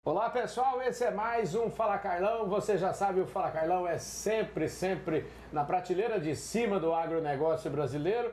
Olá pessoal, esse é mais um Fala Carlão. Você já sabe, o Fala Carlão é sempre na prateleira de cima do agronegócio brasileiro.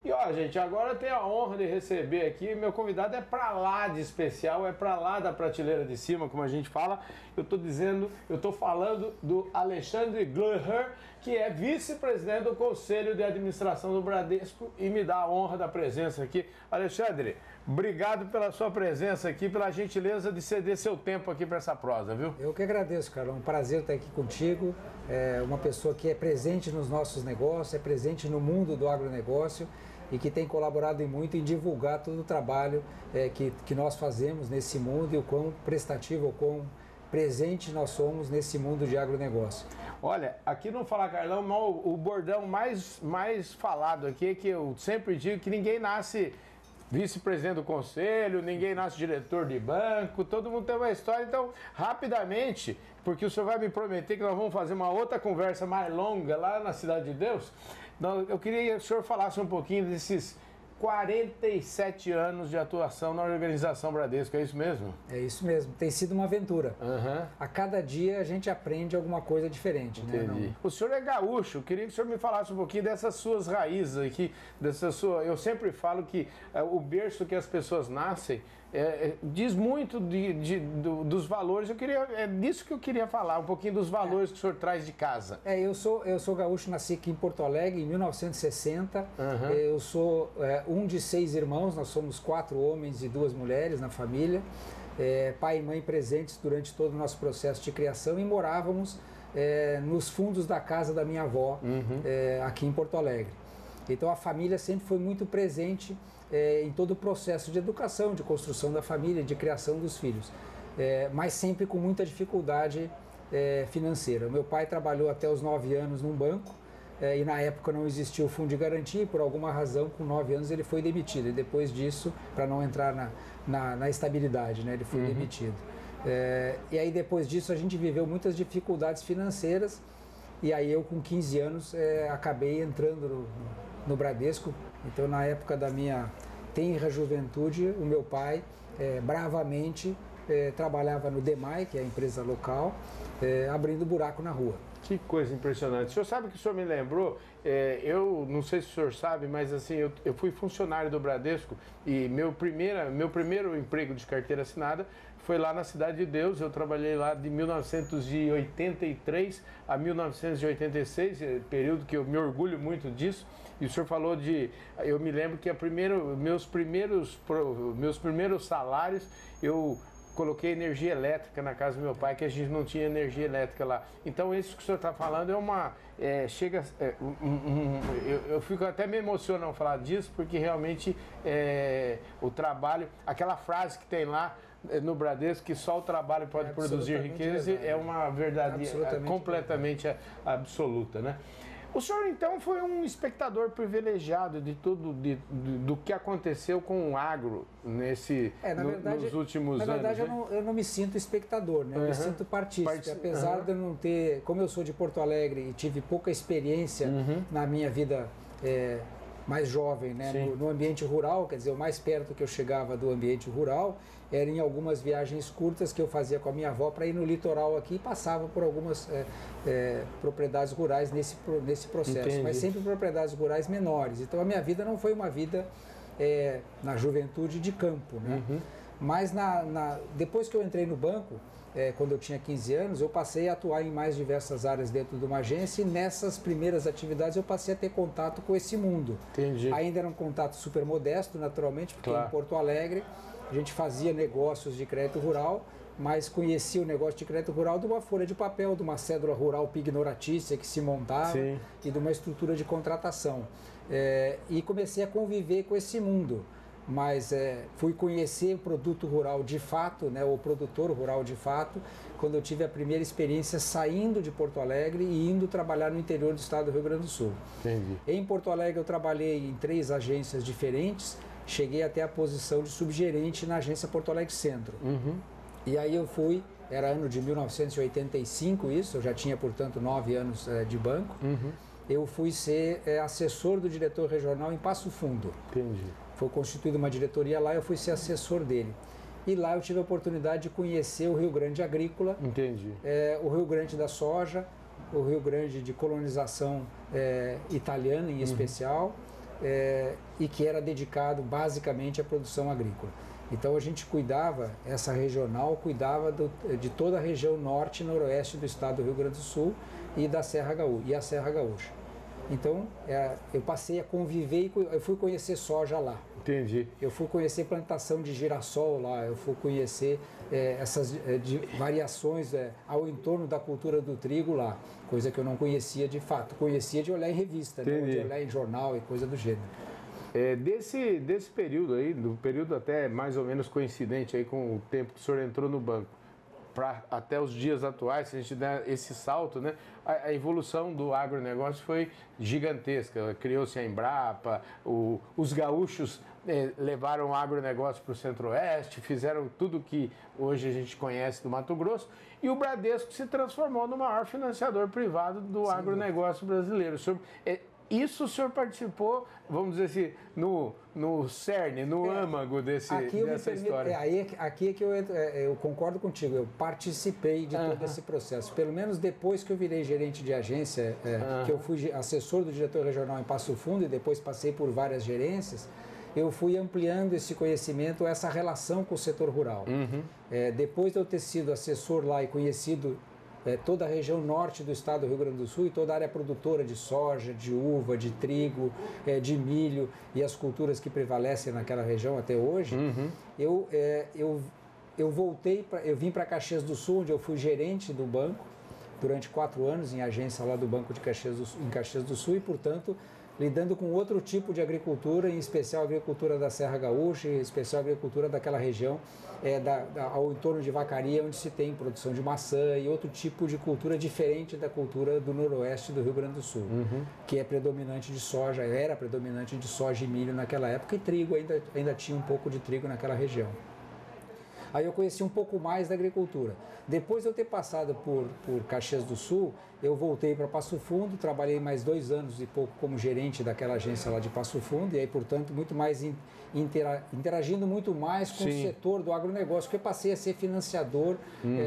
E ó, gente, agora eu tenho a honra de receber aqui, meu convidado é pra lá de especial, é pra lá da prateleira de cima, como a gente fala. Eu tô falando do Alexandre Gleurer, que é vice-presidente do Conselho de Administração do Bradesco e me dá a honra da presença aqui. Alexandre, obrigado pela sua presença aqui, pela gentileza de ceder seu tempo aqui para essa prosa, viu? Eu que agradeço, Carlão. É um prazer estar aqui contigo. É uma pessoa que é presente nos nossos negócios, é presente no mundo do agronegócio e que tem colaborado muito em divulgar todo o trabalho que nós fazemos nesse mundo e o quão prestativo, o quão presente nós somos nesse mundo de agronegócio. Olha, aqui no Fala Carlão, o bordão mais falado aqui é que eu sempre digo que ninguém nasce vice-presidente do conselho, ninguém nasce diretor de banco, todo mundo tem uma história. Então, rapidamente, porque o senhor vai me prometer que nós vamos fazer uma outra conversa mais longa lá na Cidade de Deus, então, eu queria que o senhor falasse um pouquinho desses 47 anos de atuação na organização Bradesco, é isso mesmo? É isso mesmo, tem sido uma aventura. A cada dia a gente aprende alguma coisa diferente. Entendi. Né? O senhor é gaúcho, eu queria que o senhor me falasse um pouquinho dessas suas raízes aqui, eu sempre falo que o berço que as pessoas nascem diz muito dos valores. É disso que eu queria falar, um pouquinho dos valores que o senhor traz de casa. Eu sou gaúcho, nasci aqui em Porto Alegre em 1960, eu sou um de 6 irmãos, nós somos 4 homens e 2 mulheres na família, pai e mãe presentes durante todo o nosso processo de criação e morávamos nos fundos da casa da minha avó, aqui em Porto Alegre. Então a família sempre foi muito presente em todo o processo de educação, de construção da família, de criação dos filhos, mas sempre com muita dificuldade financeira. O meu pai trabalhou até os 9 anos num banco, e na época não existia o fundo de garantia e por alguma razão com 9 anos ele foi demitido, e depois disso, para não entrar na estabilidade, né, ele foi demitido. E aí depois disso a gente viveu muitas dificuldades financeiras, e aí eu com 15 anos acabei entrando no Bradesco. Então na época da minha tenra juventude, o meu pai bravamente trabalhava no DEMAI, que é a empresa local, abrindo buraco na rua. Que coisa impressionante. O senhor sabe que o senhor me lembrou, eu não sei se o senhor sabe, mas assim, eu fui funcionário do Bradesco e meu primeiro emprego de carteira assinada foi lá na Cidade de Deus. Eu trabalhei lá de 1983 a 1986, período que eu me orgulho muito disso. E o senhor falou eu me lembro que meus primeiros salários, eu coloquei energia elétrica na casa do meu pai, que a gente não tinha energia elétrica lá. Então isso que o senhor está falando eu fico até me emocionando ao falar disso, porque realmente o trabalho, aquela frase que tem lá no Bradesco, que só o trabalho pode produzir riqueza, é uma verdade completamente absoluta, né? O senhor, então, foi um espectador privilegiado de tudo, do que aconteceu com o agro nos últimos anos. Na verdade, eu não me sinto espectador, né? Eu me sinto partícipe. Apesar de eu não ter, como eu sou de Porto Alegre e tive pouca experiência na minha vida mais jovem, né? No ambiente rural, quer dizer, o mais perto que eu chegava do ambiente rural era em algumas viagens curtas que eu fazia com a minha avó para ir no litoral aqui, e passava por algumas propriedades rurais nesse processo. Entendi. Mas sempre propriedades rurais menores. Então a minha vida não foi uma vida na juventude de campo, né? Mas depois que eu entrei no banco, quando eu tinha 15 anos, eu passei a atuar em mais diversas áreas dentro de uma agência, e nessas primeiras atividades eu passei a ter contato com esse mundo. Entendi. Ainda era um contato super modesto, naturalmente, porque em Porto Alegre a gente fazia negócios de crédito rural, mas conhecia o negócio de crédito rural de uma folha de papel, de uma cédula rural pignoratícia que se montava e de uma estrutura de contratação. E comecei a conviver com esse mundo. Mas fui conhecer o produto rural de fato, né, o produtor rural de fato, quando eu tive a primeira experiência saindo de Porto Alegre e indo trabalhar no interior do estado do Rio Grande do Sul. Entendi. Em Porto Alegre eu trabalhei em 3 agências diferentes, cheguei até a posição de subgerente na agência Porto Alegre Centro. E aí eu fui, era ano de 1985 isso, eu já tinha, portanto, 9 anos de banco. Eu fui ser assessor do diretor regional em Passo Fundo. Entendi. Foi constituída uma diretoria lá, eu fui ser assessor dele. E lá eu tive a oportunidade de conhecer o Rio Grande agrícola, Entendi. O Rio Grande da soja, o Rio Grande de colonização italiana em especial, e que era dedicado basicamente à produção agrícola. Então a gente cuidava, essa regional cuidava de toda a região norte e noroeste do estado do Rio Grande do Sul e da Serra Gaúcha. Então eu passei a conviver e eu fui conhecer soja lá. Entendi. Eu fui conhecer plantação de girassol lá, eu fui conhecer essas variações ao entorno da cultura do trigo lá, coisa que eu não conhecia de fato. Conhecia de olhar em revista, né? De olhar em jornal e coisa do gênero. Desse período aí, do período até mais ou menos coincidente aí com o tempo que o senhor entrou no banco, até os dias atuais, se a gente der esse salto, né, a evolução do agronegócio foi gigantesca. Criou-se a Embrapa, os gaúchos levaram o agronegócio para o Centro-Oeste, fizeram tudo que hoje a gente conhece do Mato Grosso, e o Bradesco se transformou no maior financiador privado do agronegócio brasileiro. Isso o senhor participou, vamos dizer assim, no cerne, no âmago dessa história. Aqui é que eu concordo contigo, eu participei de todo esse processo. Pelo menos depois que eu virei gerente de agência, que eu fui assessor do diretor regional em Passo Fundo e depois passei por várias gerências, eu fui ampliando esse conhecimento, essa relação com o setor rural. Depois de eu ter sido assessor lá e conhecido toda a região norte do estado do Rio Grande do Sul e toda a área produtora de soja, de uva, de trigo, de milho e as culturas que prevalecem naquela região até hoje, eu vim para Caxias do Sul, onde eu fui gerente do banco durante 4 anos em agência lá do Banco de em Caxias do Sul e, portanto, lidando com outro tipo de agricultura, em especial a agricultura da Serra Gaúcha, em especial a agricultura daquela região ao entorno de Vacaria, onde se tem produção de maçã e outro tipo de cultura diferente da cultura do noroeste do Rio Grande do Sul, que é predominante de soja, era predominante de soja e milho naquela época, e trigo, ainda tinha um pouco de trigo naquela região. Aí eu conheci um pouco mais da agricultura. Depois de eu ter passado por Caxias do Sul, eu voltei para Passo Fundo, trabalhei mais 2 anos e pouco como gerente daquela agência lá de Passo Fundo, e aí, portanto, muito mais interagindo muito mais com o setor do agronegócio, porque eu passei a ser financiador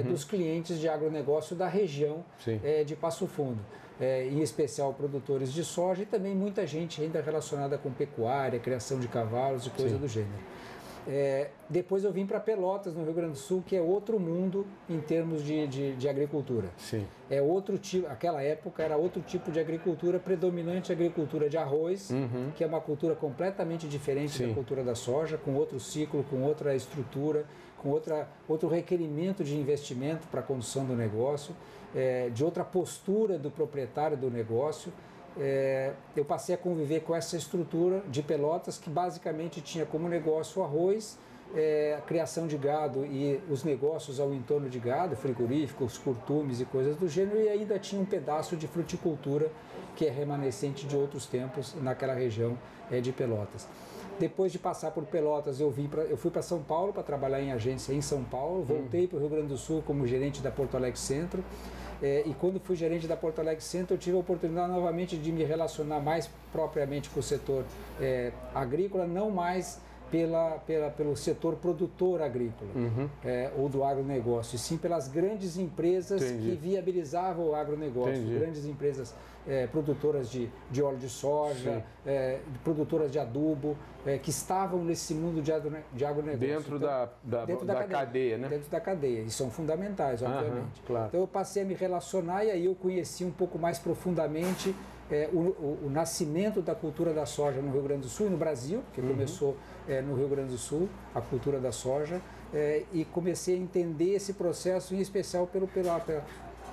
dos clientes de agronegócio da região de Passo Fundo. Em especial produtores de soja e também muita gente ainda relacionada com pecuária, criação de cavalos e coisa do gênero. Depois eu vim para Pelotas, no Rio Grande do Sul, que é outro mundo em termos de agricultura. É outro tipo, aquela época era outro tipo de agricultura, predominante agricultura de arroz, que é uma cultura completamente diferente da cultura da soja, com outro ciclo, com outra estrutura, com outro requerimento de investimento para a condução do negócio, de outra postura do proprietário do negócio. Eu passei a conviver com essa estrutura de Pelotas, que basicamente tinha como negócio o arroz, a criação de gado e os negócios ao entorno de gado, frigoríficos, curtumes e coisas do gênero, e ainda tinha um pedaço de fruticultura que é remanescente de outros tempos naquela região de Pelotas. Depois de passar por Pelotas, eu fui para São Paulo para trabalhar em agência em São Paulo, voltei para o Rio Grande do Sul como gerente da Porto Alegre Centro. E quando fui gerente da Porto Alegre Centro, eu tive a oportunidade novamente de me relacionar mais propriamente com o setor agrícola, não mais pelo setor produtor agrícola ou do agronegócio, e sim pelas grandes empresas que viabilizavam o agronegócio, grandes empresas produtoras de óleo de soja, produtoras de adubo, que estavam nesse mundo de agronegócio. Dentro da cadeia, né? Dentro da cadeia, e são fundamentais, obviamente. Claro. Então eu passei a me relacionar e aí eu conheci um pouco mais profundamente o nascimento da cultura da soja no Rio Grande do Sul e no Brasil, que começou no Rio Grande do Sul, a cultura da soja, e comecei a entender esse processo, em especial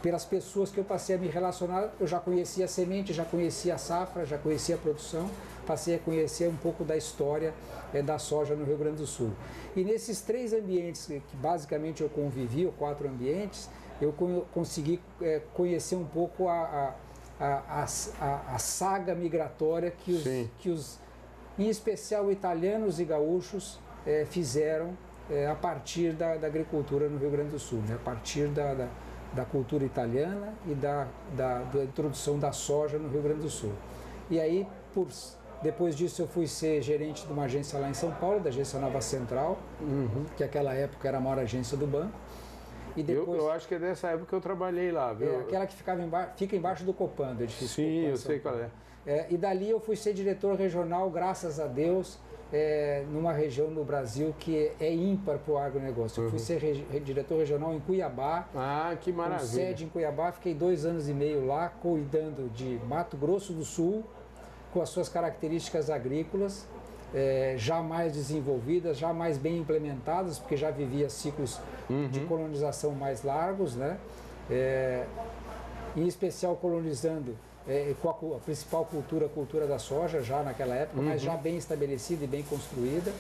pelas pessoas que eu passei a me relacionar. Eu já conhecia a semente, já conhecia a safra, já conhecia a produção, passei a conhecer um pouco da história da soja no Rio Grande do Sul. E nesses 3 ambientes que basicamente eu convivi, ou 4 ambientes, eu consegui conhecer um pouco a saga migratória que os em especial italianos e gaúchos fizeram a partir da agricultura no Rio Grande do Sul, né? A partir da cultura italiana e da introdução da soja no Rio Grande do Sul. E aí, Depois disso eu fui ser gerente de uma agência lá em São Paulo, da agência Nova Central, que naquela época era a maior agência do banco. E depois, eu acho que é dessa época que eu trabalhei lá, viu? Aquela que fica embaixo do Copan, do edifício Sim, Copan, eu sei qual é. E dali eu fui ser diretor regional, graças a Deus, numa região no Brasil que é ímpar para o agronegócio. Eu fui ser diretor regional em Cuiabá. Ah, que maravilha. Com sede em Cuiabá, fiquei 2 anos e meio lá, cuidando de Mato Grosso do Sul, com as suas características agrícolas, já mais desenvolvidas, já mais bem implementadas, porque já vivia ciclos de colonização mais largos, né? Em especial colonizando com a principal cultura, a cultura da soja, já naquela época, mas já bem estabelecida e bem construída.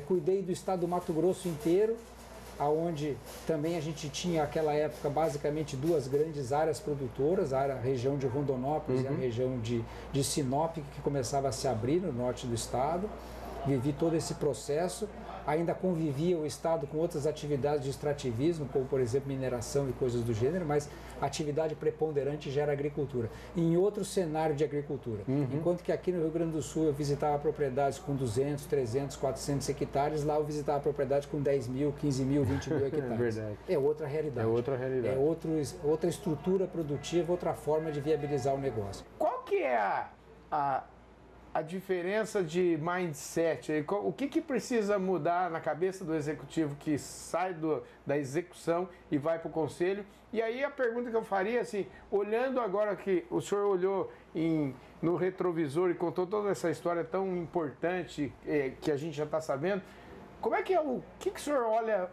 Cuidei do estado do Mato Grosso inteiro, onde também a gente tinha naquela época basicamente 2 grandes áreas produtoras, a região de Rondonópolis e a região de Sinop, que começava a se abrir no norte do estado. Vivi todo esse processo, ainda convivia o estado com outras atividades de extrativismo, como por exemplo mineração e coisas do gênero, mas a atividade preponderante já era agricultura, em outro cenário de agricultura. Enquanto que aqui no Rio Grande do Sul eu visitava propriedades com 200, 300, 400 hectares, lá eu visitava propriedades com 10 mil, 15 mil, 20 mil hectares. É outra realidade. É outra realidade. É outra estrutura produtiva, outra forma de viabilizar o negócio. Qual que é a diferença de mindset? O que precisa mudar na cabeça do executivo que sai da execução e vai para o conselho? E aí a pergunta que eu faria, assim, olhando agora que o senhor olhou no retrovisor e contou toda essa história tão importante que a gente já está sabendo, como é que o que o senhor olha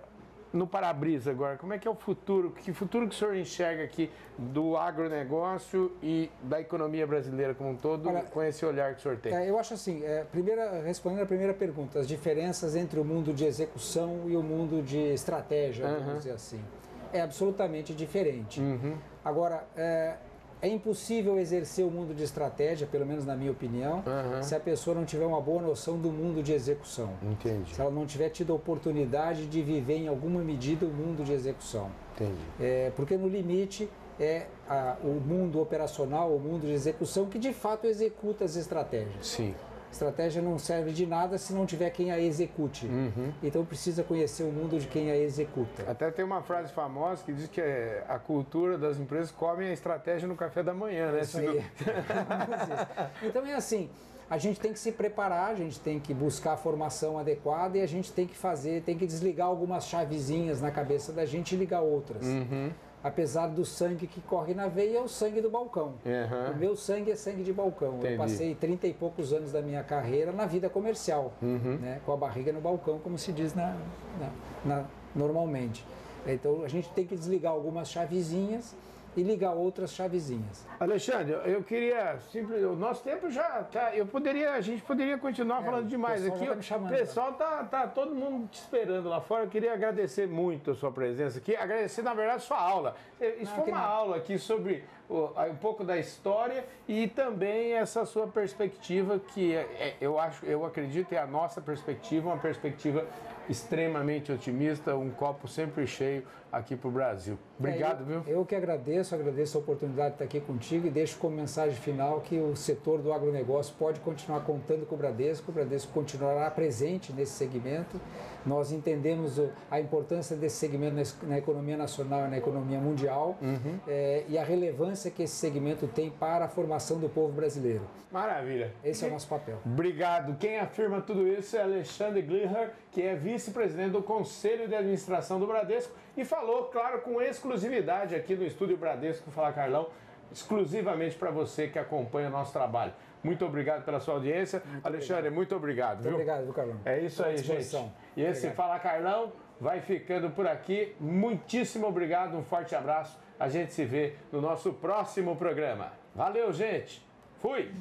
no para-brisa agora? Como é que é o futuro? Que futuro que o senhor enxerga aqui do agronegócio e da economia brasileira como um todo, com esse olhar que o senhor tem? Eu acho assim, respondendo a primeira pergunta, as diferenças entre o mundo de execução e o mundo de estratégia, vamos dizer assim, é absolutamente diferente. Agora, é impossível exercer o mundo de estratégia, pelo menos na minha opinião, se a pessoa não tiver uma boa noção do mundo de execução. Entendi. Se ela não tiver tido a oportunidade de viver em alguma medida o mundo de execução. Entendi. Porque no limite o mundo operacional, o mundo de execução, que de fato executa as estratégias. Sim. Estratégia não serve de nada se não tiver quem a execute. Então precisa conhecer o mundo de quem a executa. Até tem uma frase famosa que diz que a cultura das empresas come a estratégia no café da manhã, né? Isso aí. Então é assim, a gente tem que se preparar, a gente tem que buscar a formação adequada e a gente tem que desligar algumas chavezinhas na cabeça da gente e ligar outras. Apesar do sangue que corre na veia, é o sangue do balcão. O meu sangue é sangue de balcão. Entendi. Eu passei 30 e poucos anos da minha carreira na vida comercial, né? Com a barriga no balcão, como se diz normalmente. Então a gente tem que desligar algumas chavezinhas e ligar outras chavezinhas. Alexandre, eu queria o nosso tempo já tá, a gente poderia continuar falando demais aqui. O pessoal tá todo mundo te esperando lá fora. Eu queria agradecer muito a sua presença aqui, agradecer na verdade a sua aula. Isso foi uma aula aqui sobre um pouco da história e também essa sua perspectiva que eu acredito é a nossa perspectiva, uma perspectiva extremamente otimista, um copo sempre cheio aqui para o Brasil. Obrigado, viu? Eu que agradeço a oportunidade de estar aqui contigo e deixo como mensagem final que o setor do agronegócio pode continuar contando com o Bradesco continuará presente nesse segmento. Nós entendemos a importância desse segmento na economia nacional e na economia mundial e a relevância que esse segmento tem para a formação do povo brasileiro. Maravilha. Esse é o nosso papel. Obrigado. Quem afirma tudo isso é Alexandre Gliher, que é vice-presidente do Conselho de Administração do Bradesco e falou, claro, com exclusividade aqui no Estúdio Bradesco Fala Carlão, exclusivamente para você que acompanha o nosso trabalho. Muito obrigado pela sua audiência. Alexandre, muito obrigado. Muito obrigado, Carlão. É isso aí, gente. E esse Fala Carlão vai ficando por aqui. Muitíssimo obrigado, um forte abraço. A gente se vê no nosso próximo programa. Valeu, gente. Fui!